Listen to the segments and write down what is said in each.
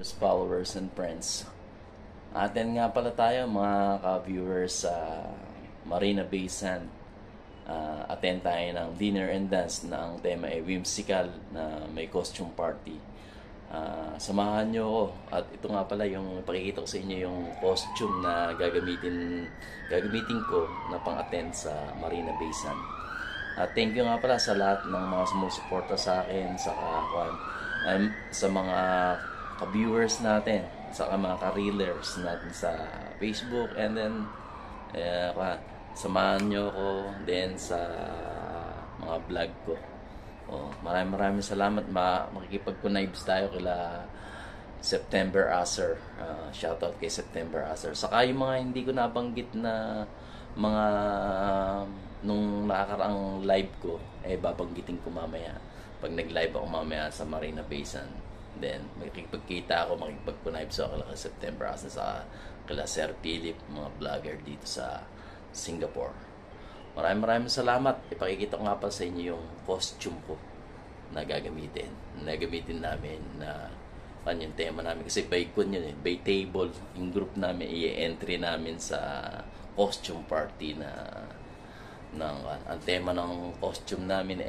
viewers, followers, and friends. Atin nga pala tayo mga ka-viewers sa Marina Bay Sand. Attend tayo ng dinner and dance na ang tema ay whimsical na may costume party. Samahan nyo ako. At ito nga pala yung pakikita ko sa inyo yung costume na gagamitin ko na pang-attend sa Marina Bay Sand. Thank you nga pala sa lahat ng mga sumusuporta sa akin, sa mga ka-viewers natin, sa mga ka-reelers natin sa Facebook, and then samahan nyo ako din sa mga vlog ko. Maraming salamat. Makikipag-connives tayo kila September Acer. Shoutout kay September Acer. Saka yung mga hindi ko nabanggit na mga nung nakakaraang live ko, babanggitin ko mamaya pag nag-live ako mamaya sa Marina Bay Sand. Then makikipagkita ako, makikipag-connives ako kila September Acer, sa kila Sir Philip, mga vlogger dito sa Singapore. Maraming salamat. Ipakikita ko nga pa sa inyo yung costume ko na gagamitin namin na yung tema namin, kasi by table yung group namin, i-entry namin sa costume party na ang tema ng costume namin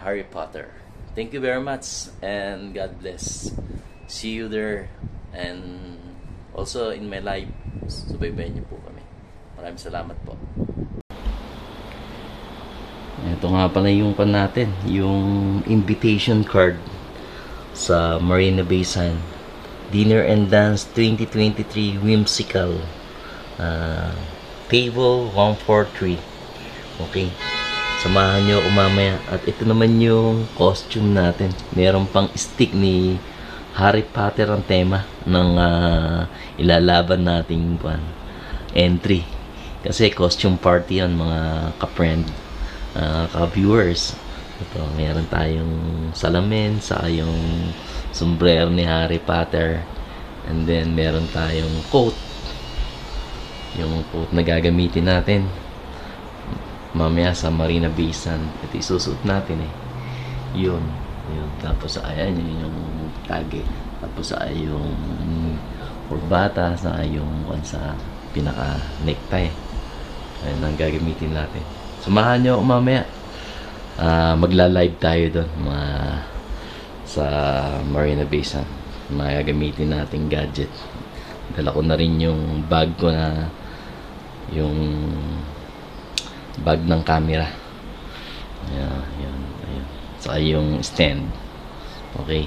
Harry Potter. Thank you very much and God bless. See you there, and also in my live, subaybayan niyo po kami. Maraming salamat po. Ito nga pala yung natin, yung invitation card sa Marina Bay Sand Dinner and Dance 2023 Whimsical, table 143. Okay, samahan nyo ako mamaya. At ito naman yung costume natin. Meron pang stick ni Harry Potter ang tema ng ilalaban nating entry, kasi costume party yan mga ka-friend, ka-viewers. Ito, meron tayong salamin, saka yung sombrero ni Harry Potter, and then meron tayong coat, yung coat na gagamitin natin mamaya sa Marina Bay Sand. Ito isusuot natin yun. Tapos ayan yung tagi, tapos yung kurbata, sa yung sa pinaka necktie. Ayan ang gagamitin natin. Samahan nyo ako mamaya. Magla-live tayo doon sa Marina Bay Sand. Mga gagamitin nating gadget. Dala ko na rin yung bag ko, na yung bag ng camera. Ayan. Saka yung stand. Okay,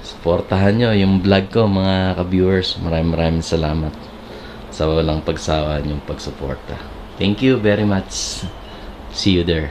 supportahan nyo yung vlog ko mga ka-viewers. Maraming salamat sa walang pagsawa yung pagsuporta. Thank you very much. See you there.